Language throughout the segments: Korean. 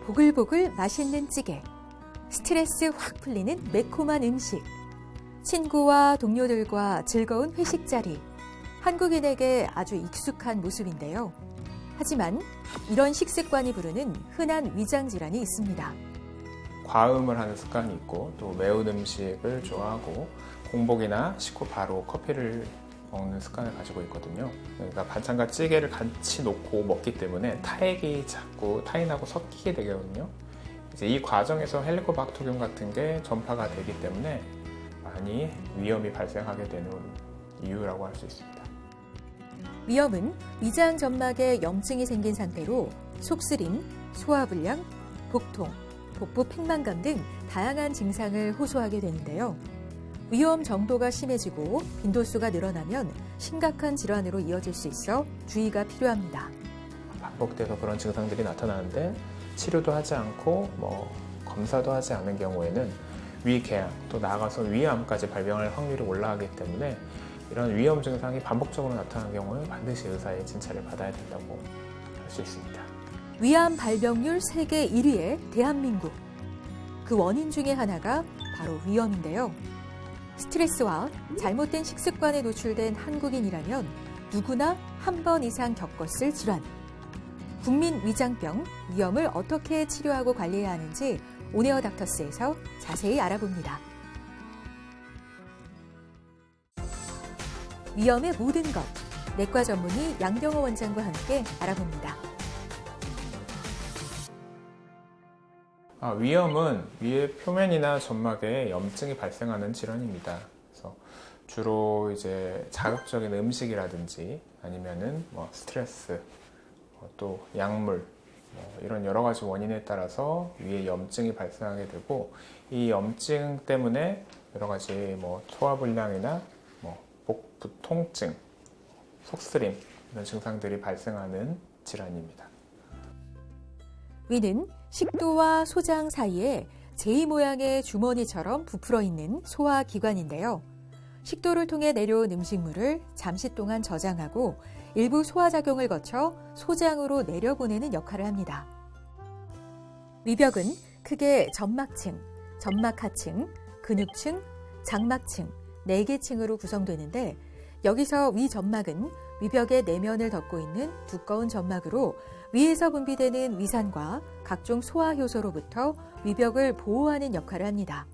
보글보글 맛있는 찌개, 스트레스 확 풀리는 매콤한 음식, 친구와 동료들과 즐거운 회식 자리, 한국인에게 아주 익숙한 모습인데요. 하지만 이런 식습관이 부르는 흔한 위장 질환이 있습니다. 과음을 하는 습관이 있고 또 매운 음식을 좋아하고 공복이나 식후 바로 커피를 먹는 습관을 가지고 있거든요. 그러니까 반찬과 찌개를 같이 놓고 먹기 때문에 타액이 자꾸 타인하고 섞이게 되거든요. 이제 이 과정에서 헬리코박터균 같은 게 전파가 되기 때문에 많이 위험이 발생하게 되는 이유라고 할 수 있습니다. 위염은 위장 점막에 염증이 생긴 상태로 속쓰림, 소화불량, 복통, 복부 팽만감 등 다양한 증상을 호소하게 되는데요. 위염 정도가 심해지고 빈도수가 늘어나면 심각한 질환으로 이어질 수 있어 주의가 필요합니다. 반복돼서 그런 증상들이 나타나는데 치료도 하지 않고 검사도 하지 않은 경우에는 위궤양 또 나아가서 위암까지 발병할 확률이 올라가기 때문에 이런 위험 증상이 반복적으로 나타나는 경우에 반드시 의사의 진찰을 받아야 된다고 할 수 있습니다. 위암 발병률 세계 1위의 대한민국. 그 원인 중에 하나가 바로 위염인데요. 스트레스와 잘못된 식습관에 노출된 한국인이라면 누구나 한 번 이상 겪었을 질환. 국민 위장병, 위염을 어떻게 치료하고 관리해야 하는지 온에어 닥터스에서 자세히 알아봅니다. 위염의 모든 것, 내과 전문의 양병호 원장과 함께 알아봅니다. 위염은 위의 표면이나 점막에 염증이 발생하는 질환입니다. 그래서 주로 이제 자극적인 음식이라든지 아니면은 스트레스, 또 약물, 이런 여러 가지 원인에 따라서 위에 염증이 발생하게 되고 이 염증 때문에 여러 가지 소화불량이나 복부 통증, 속쓰림 이런 증상들이 발생하는 질환입니다. 위는 식도와 소장 사이에 제이 모양의 주머니처럼 부풀어 있는 소화기관인데요. 식도를 통해 내려온 음식물을 잠시 동안 저장하고 일부 소화작용을 거쳐 소장으로 내려보내는 역할을 합니다. 위벽은 크게 점막층, 점막하층, 근육층, 장막층, 4개 층으로 구성되는데 여기서 위 점막은 위벽의 내면을 덮고 있는 두꺼운 점막으로 위에서 분비되는 위산과 각종 소화효소로부터 위벽을 보호하는 역할을 합니다.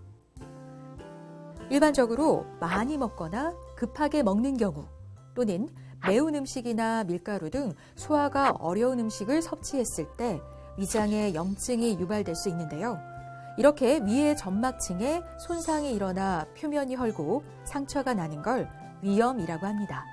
일반적으로 많이 먹거나 급하게 먹는 경우 또는 매운 음식이나 밀가루 등 소화가 어려운 음식을 섭취했을 때 위장에 염증이 유발될 수 있는데요. 이렇게 위의 점막층에 손상이 일어나 표면이 헐고 상처가 나는 걸 위염이라고 합니다.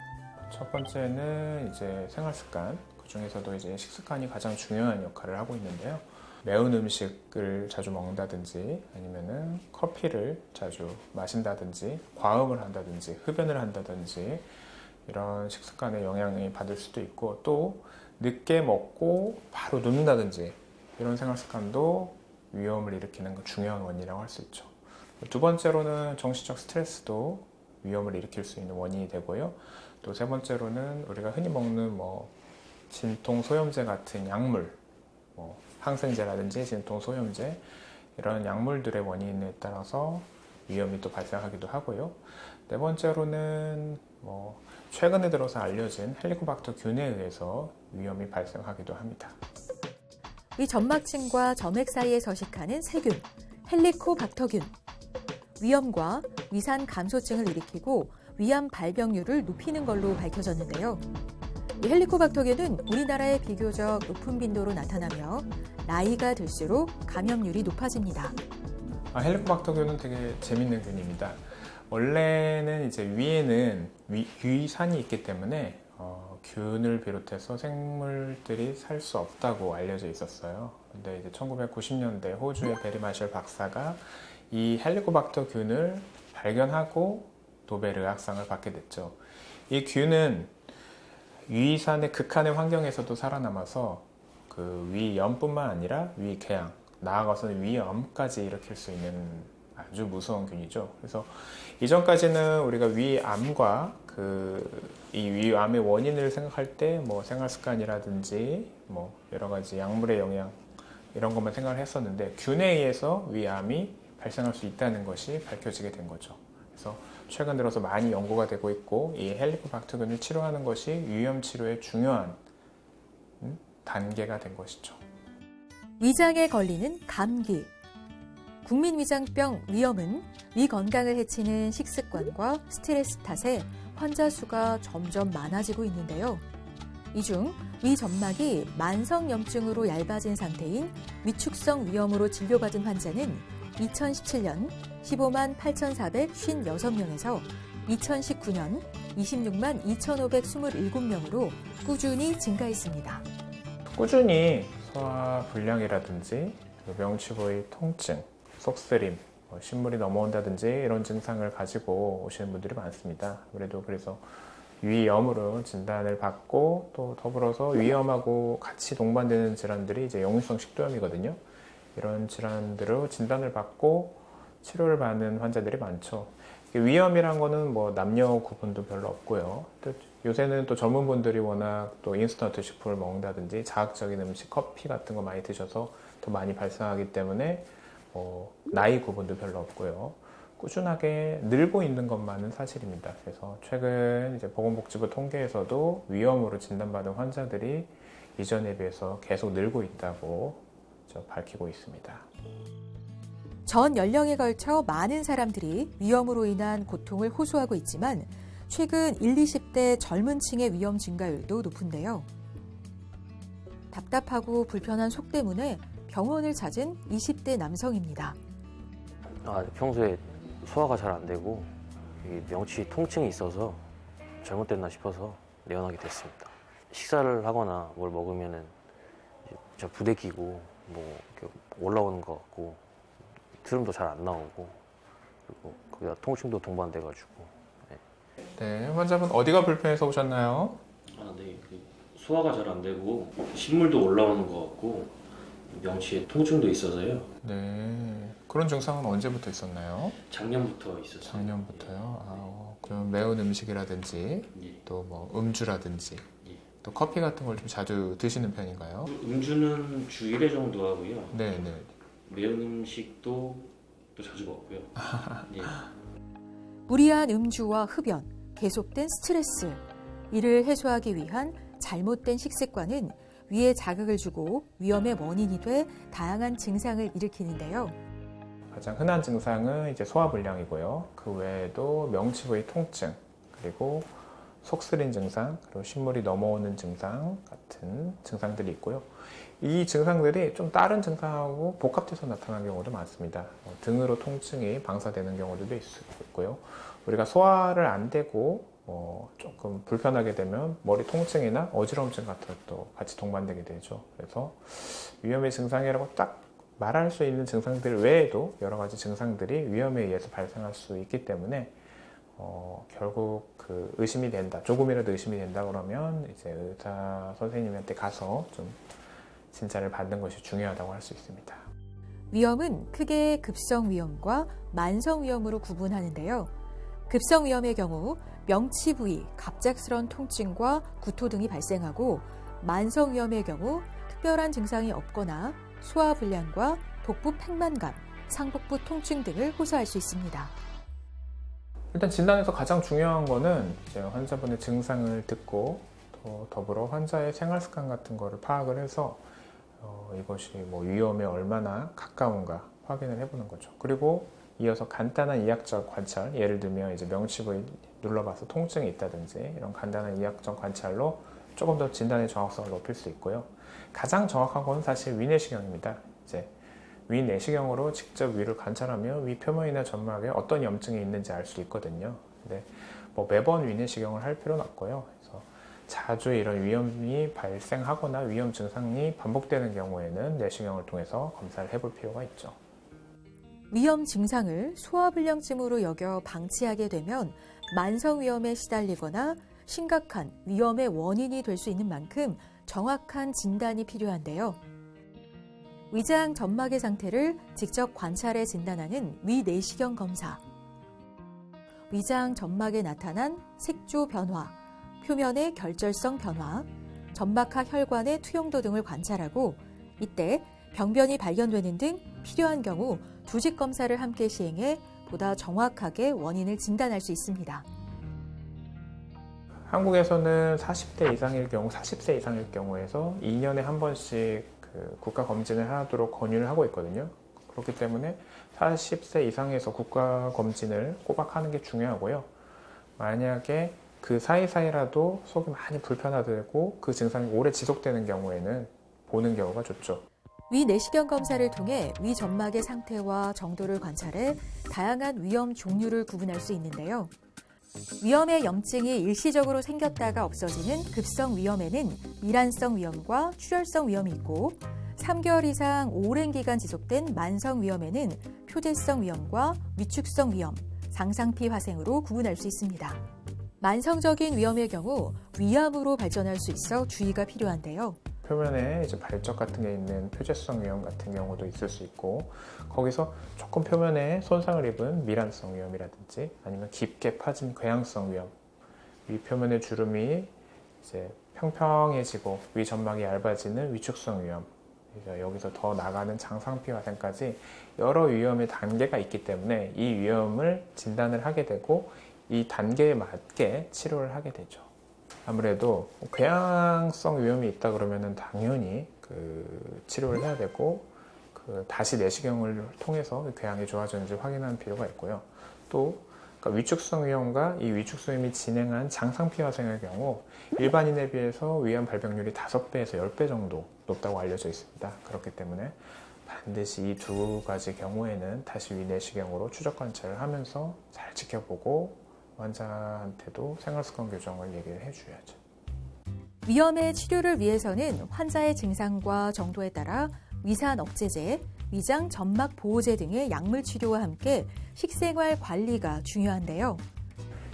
첫 번째는 이제 생활습관, 그 중에서도 이제 식습관이 가장 중요한 역할을 하고 있는데요. 매운 음식을 자주 먹는다든지 아니면은 커피를 자주 마신다든지 과음을 한다든지 흡연을 한다든지 이런 식습관에 영향을 받을 수도 있고 또 늦게 먹고 바로 눕는다든지 이런 생활습관도 위염을 일으키는 중요한 원인이라고 할 수 있죠. 두 번째로는 정신적 스트레스도 위염을 일으킬 수 있는 원인이 되고요. 또 세 번째로는 우리가 흔히 먹는 진통 소염제 같은 약물, 항생제라든지 진통 소염제 이런 약물들의 원인에 따라서 위염이 또 발생하기도 하고요. 네 번째로는 최근에 들어서 알려진 헬리코박터균에 의해서 위염이 발생하기도 합니다. 위 점막층과 점액 사이에 서식하는 세균, 헬리코박터균. 위염과 위산 감소증을 일으키고 위암 발병률을 높이는 걸로 밝혀졌는데요. 이 헬리코박터균은 우리나라에 비교적 높은 빈도로 나타나며 나이가 들수록 감염률이 높아집니다. 헬리코박터균은 되게 재밌는 균입니다. 원래는 이제 위에는 위산이 있기 때문에 균을 비롯해서 생물들이 살 수 없다고 알려져 있었어요. 근데 이제 1990년대 호주의 베리 마셜 박사가 이 헬리코박터균을 발견하고 노벨 의학상을 받게 됐죠. 이 균은 위산의 극한의 환경에서도 살아남아서 그 위염뿐만 아니라 위궤양, 나아가서는 위암까지 일으킬 수 있는 아주 무서운 균이죠. 그래서 이전까지는 우리가 위암과 이 위암의 원인을 생각할 때 생활 습관이라든지 여러 가지 약물의 영향 이런 것만 생각을 했었는데 균에 의해서 위암이 발생할 수 있다는 것이 밝혀지게 된 거죠. 그래서 최근 들어서 많이 연구가 되고 있고 이 헬리코박터균을 치료하는 것이 위염 치료의 중요한 단계가 된 것이죠. 위장에 걸리는 감기. 국민위장병 위염은 위 건강을 해치는 식습관과 스트레스 탓에 환자 수가 점점 많아지고 있는데요. 이 중 위 점막이 만성염증으로 얇아진 상태인 위축성 위염으로 진료받은 환자는 2017년 15만 8,456명에서 2019년 26만 2,527명으로 꾸준히 증가했습니다. 꾸준히 소화불량이라든지 명치 부위 통증, 속쓰림, 신물이 넘어온다든지 이런 증상을 가지고 오시는 분들이 많습니다. 아무래도 그래서 위염으로 진단을 받고 또 더불어서 위염하고 같이 동반되는 질환들이 이제 역류성 식도염이거든요. 이런 질환들로 진단을 받고 치료를 받는 환자들이 많죠. 위염이란 거는 뭐 남녀 구분도 별로 없고요. 또 요새는 또 전문분들이 워낙 또 인스턴트 식품을 먹는다든지 자극적인 음식, 커피 같은 거 많이 드셔서 더 많이 발생하기 때문에 나이 구분도 별로 없고요. 꾸준하게 늘고 있는 것만은 사실입니다. 그래서 최근 이제 보건복지부 통계에서도 위염으로 진단받은 환자들이 이전에 비해서 계속 늘고 있다고 밝히고 있습니다. 전 연령에 걸쳐 많은 사람들이 위염으로 인한 고통을 호소하고 있지만 최근 20, 20대 젊은 층의 위염 증가율도 높은데요. 답답하고 불편한 속 때문에 병원을 찾은 20대 남성입니다. 평소에 소화가 잘 안 되고 명치 통증이 있어서 잘못됐나 싶어서 내원하게 됐습니다. 식사를 하거나 뭘 먹으면은 저 부대끼고 뭐 이렇게 올라오는 것 같고 트름도 잘 안 나오고 그리고 거기다 통증도 동반돼가지고. 네, 환자분 어디가 불편해서 오셨나요? 네, 소화가 잘 안 되고 신물도 올라오는 것 같고 명치에 통증도 있어서요. 네, 그런 증상은 언제부터 있었나요? 작년부터 있었어요. 작년부터요? 그럼 매운 음식이라든지 예. 또 뭐 음주라든지 예. 또 커피 같은 걸 좀 자주 드시는 편인가요? 음주는 주 1회 정도 하고요. 네, 네. 매운 음식도 또 자주 먹고요. 예. 무리한 음주와 흡연, 계속된 스트레스. 이를 해소하기 위한 잘못된 식습관은 위에 자극을 주고 위염의 원인이 돼 다양한 증상을 일으키는데요. 가장 흔한 증상은 이제 소화불량이고요. 그 외에도 명치 부위 통증, 그리고 속쓰린 증상, 그리고 신물이 넘어오는 증상 같은 증상들이 있고요. 이 증상들이 좀 다른 증상하고 복합돼서 나타나는 경우도 많습니다. 등으로 통증이 방사되는 경우도 있고요. 우리가 소화를 안 되고 조금 불편하게 되면 머리 통증이나 어지러움증 같은 것도 같이 동반되게 되죠. 그래서 위염의 증상이라고 딱 말할 수 있는 증상들 외에도 여러 가지 증상들이 위염에 의해서 발생할 수 있기 때문에 결국 그 의심이 된다, 조금이라도 의심이 된다 그러면 이제 의사 선생님한테 가서 좀 진찰을 받는 것이 중요하다고 할 수 있습니다. 위염은 크게 급성 위염과 만성 위염으로 구분하는데요. 급성 위염의 경우 명치 부위, 갑작스러운 통증과 구토 등이 발생하고 만성 위염의 경우 특별한 증상이 없거나 소화불량과 복부 팽만감, 상복부 통증 등을 호소할 수 있습니다. 일단 진단에서 가장 중요한 거는 이제 환자분의 증상을 듣고 또 더불어 환자의 생활 습관 같은 거를 파악을 해서 이것이 뭐 위험에 얼마나 가까운가 확인을 해보는 거죠. 그리고 이어서 간단한 이학적 관찰, 예를 들면 이제 명치 부위 눌러봐서 통증이 있다든지 이런 간단한 이학적 관찰로 조금 더 진단의 정확성을 높일 수 있고요. 가장 정확한 건 사실 위내시경입니다. 이제 위내시경으로 직접 위를 관찰하면 위 표면이나 점막에 어떤 염증이 있는지 알 수 있거든요. 근데 뭐 매번 위내시경을 할 필요는 없고요. 그래서 자주 이런 위염이 발생하거나 위염 증상이 반복되는 경우에는 내시경을 통해서 검사를 해볼 필요가 있죠. 위염 증상을 소화불량증으로 여겨 방치하게 되면 만성 위염에 시달리거나 심각한 위염의 원인이 될 수 있는 만큼 정확한 진단이 필요한데요. 위장 점막의 상태를 직접 관찰해 진단하는 위내시경 검사. 위장 점막에 나타난 색조 변화, 표면의 결절성 변화, 점막하 혈관의 투영도 등을 관찰하고 이때 병변이 발견되는 등 필요한 경우 두직 검사를 함께 시행해 보다 정확하게 원인을 진단할 수 있습니다. 한국에서는 40대 이상일 경우, 40세 이상일 경우에서 2년에 한 번씩 국가 검진을 하도록 권유를 하고 있거든요. 그렇기 때문에 40세 이상에서 국가 검진을 꼬박 하는 게 중요하고요. 만약에 그 사이사이라도 속이 많이 불편하고 그 증상이 오래 지속되는 경우에는 보는 경우가 좋죠. 위 내시경 검사를 통해 위 점막의 상태와 정도를 관찰해 다양한 위염 종류를 구분할 수 있는데요. 위염의 염증이 일시적으로 생겼다가 없어지는 급성 위염에는 밀환성 위염과 출혈성 위염이 있고 3개월 이상 오랜 기간 지속된 만성 위염에는 표재성 위염과 위축성 위염, 상상피 화생으로 구분할 수 있습니다. 만성적인 위염의 경우 위암으로 발전할 수 있어 주의가 필요한데요. 표면에 이제 발적 같은 게 있는 표재성 위염 같은 경우도 있을 수 있고 거기서 조금 표면에 손상을 입은 밀환성 위염이라든지 아니면 깊게 파진 궤양성 위염, 위 표면의 주름이 이제 평평해지고 위 점막이 얇아지는 위축성 위염, 여기서 더 나가는 장상피 화생까지 여러 위험의 단계가 있기 때문에 이 위험을 진단을 하게 되고 이 단계에 맞게 치료를 하게 되죠. 아무래도 궤양성 위험이 있다 그러면은 당연히 치료를 해야 되고 다시 내시경을 통해서 궤양이 좋아졌는지 확인하는 필요가 있고요. 또 위축성 위염과 이 위축성 위염이 진행한 장상피 화생의 경우 일반인에 비해서 위암 발병률이 5배에서 10배 정도 높다고 알려져 있습니다. 그렇기 때문에 반드시 이 두 가지 경우에는 다시 위내시경으로 추적 관찰을 하면서 잘 지켜보고 환자한테도 생활습관 교정을 얘기를 해줘야죠. 위염의 치료를 위해서는 환자의 증상과 정도에 따라 위산 억제제, 위장 점막 보호제 등의 약물 치료와 함께 식생활 관리가 중요한데요.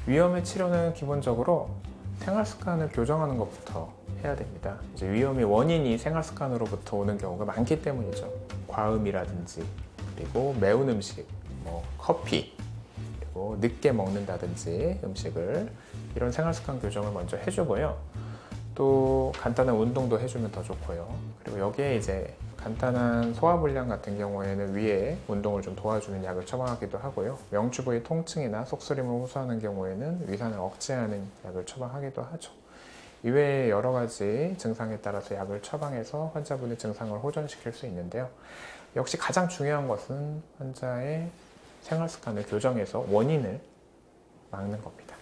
위염의 치료는 기본적으로 생활습관을 교정하는 것부터 해야 됩니다. 이제 위염의 원인이 생활습관으로부터 오는 경우가 많기 때문이죠. 과음이라든지 그리고 매운 음식, 커피, 그리고 늦게 먹는다든지 음식을 이런 생활습관 교정을 먼저 해주고요. 또 간단한 운동도 해주면 더 좋고요. 그리고 여기에 이제 간단한 소화불량 같은 경우에는 위에 운동을 좀 도와주는 약을 처방하기도 하고요. 명추 부위 통증이나 속쓰림을 호소하는 경우에는 위산을 억제하는 약을 처방하기도 하죠. 이외에 여러 가지 증상에 따라서 약을 처방해서 환자분의 증상을 호전시킬 수 있는데요. 역시 가장 중요한 것은 환자의 생활습관을 교정해서 원인을 막는 겁니다.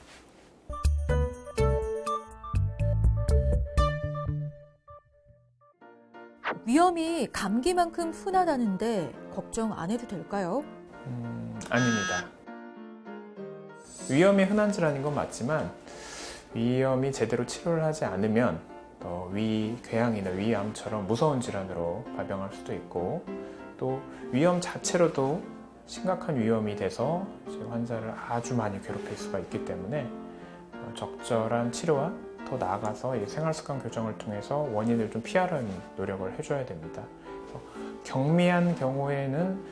위염이 감기만큼 흔하다는데 걱정 안 해도 될까요? 아닙니다. 위염이 흔한 질환인 건 맞지만 위염이 제대로 치료를 하지 않으면 위궤양이나 위암처럼 무서운 질환으로 발병할 수도 있고 또 위염 자체로도 심각한 위험이 돼서 환자를 아주 많이 괴롭힐 수가 있기 때문에 적절한 치료와 더 나아가서 이 생활습관 교정을 통해서 원인을 좀 피하려는 노력을 해줘야 됩니다. 그래서 경미한 경우에는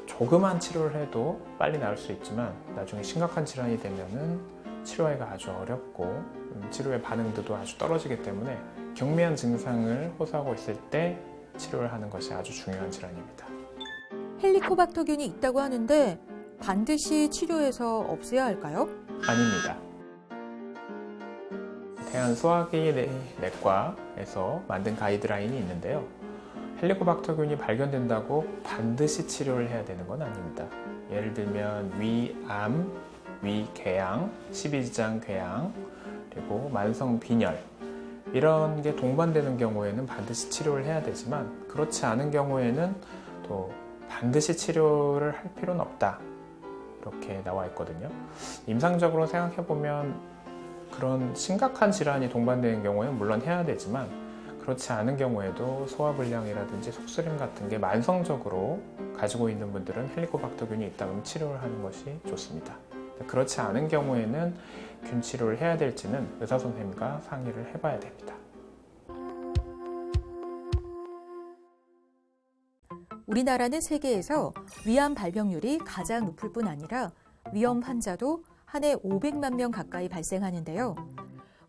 조그만 치료를 해도 빨리 나을 수 있지만 나중에 심각한 질환이 되면은 치료하기가 아주 어렵고 치료의 반응도도 아주 떨어지기 때문에 경미한 증상을 호소하고 있을 때 치료를 하는 것이 아주 중요한 질환입니다. 헬리코박터균이 있다고 하는데 반드시 치료해서 없애야 할까요? 아닙니다. 대한소화기 내과에서 만든 가이드라인이 있는데요. 헬리코박터균이 발견된다고 반드시 치료를 해야 되는 건 아닙니다. 예를 들면 위암, 위궤양, 십이지장 궤양, 그리고 만성 빈혈 이런 게 동반되는 경우에는 반드시 치료를 해야 되지만 그렇지 않은 경우에는 또 반드시 치료를 할 필요는 없다. 이렇게 나와 있거든요. 임상적으로 생각해보면 그런 심각한 질환이 동반되는 경우에는 물론 해야 되지만 그렇지 않은 경우에도 소화불량이라든지 속쓰림 같은 게 만성적으로 가지고 있는 분들은 헬리코박터균이 있다 그러면 치료를 하는 것이 좋습니다. 그렇지 않은 경우에는 균 치료를 해야 될지는 의사 선생님과 상의를 해봐야 됩니다. 우리나라는 세계에서 위암 발병률이 가장 높을 뿐 아니라 위염 환자도 한 해 500만 명 가까이 발생하는데요.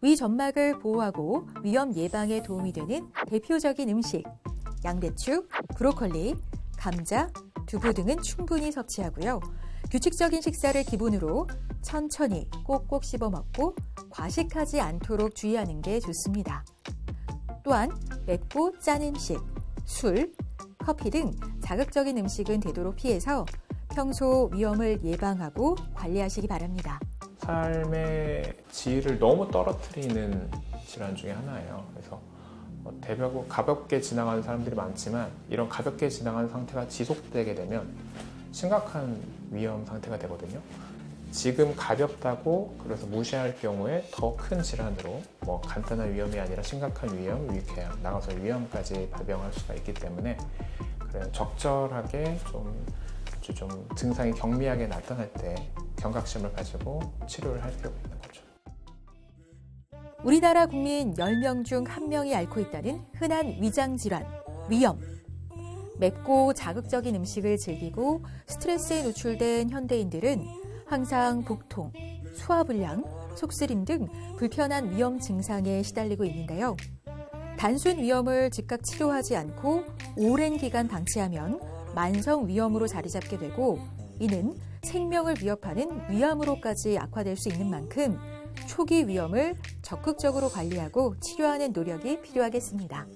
위 점막을 보호하고 위염 예방에 도움이 되는 대표적인 음식, 양배추, 브로콜리, 감자, 두부 등은 충분히 섭취하고요. 규칙적인 식사를 기본으로 천천히 꼭꼭 씹어 먹고 과식하지 않도록 주의하는 게 좋습니다. 또한 맵고 짠 음식, 술, 커피 등 자극적인 음식은 되도록 피해서 평소 위험을 예방하고 관리하시기 바랍니다. 삶의 질을 너무 떨어뜨리는 질환 중에 하나예요. 그래서 대벽으로 가볍게 지나가는 사람들이 많지만 이런 가볍게 지나가는 상태가 지속되게 되면 심각한 위험 상태가 되거든요. 지금 가볍다고 그래서 무시할 경우에 더 큰 질환으로 간단한 위험이 아니라 심각한 위험, 위궤양, 나가서 위험까지 발병할 수가 있기 때문에 적절하게 좀 증상이 경미하게 나타날 때 경각심을 가지고 치료를 할 필요가 있는 거죠. 우리나라 국민 10명 중 1명이 앓고 있다는 흔한 위장질환, 위염. 맵고 자극적인 음식을 즐기고 스트레스에 노출된 현대인들은 항상 복통, 소화불량, 속쓰림 등 불편한 위염 증상에 시달리고 있는데요. 단순 위염을 즉각 치료하지 않고 오랜 기간 방치하면 만성 위염으로 자리 잡게 되고 이는 생명을 위협하는 위암으로까지 악화될 수 있는 만큼 초기 위염을 적극적으로 관리하고 치료하는 노력이 필요하겠습니다.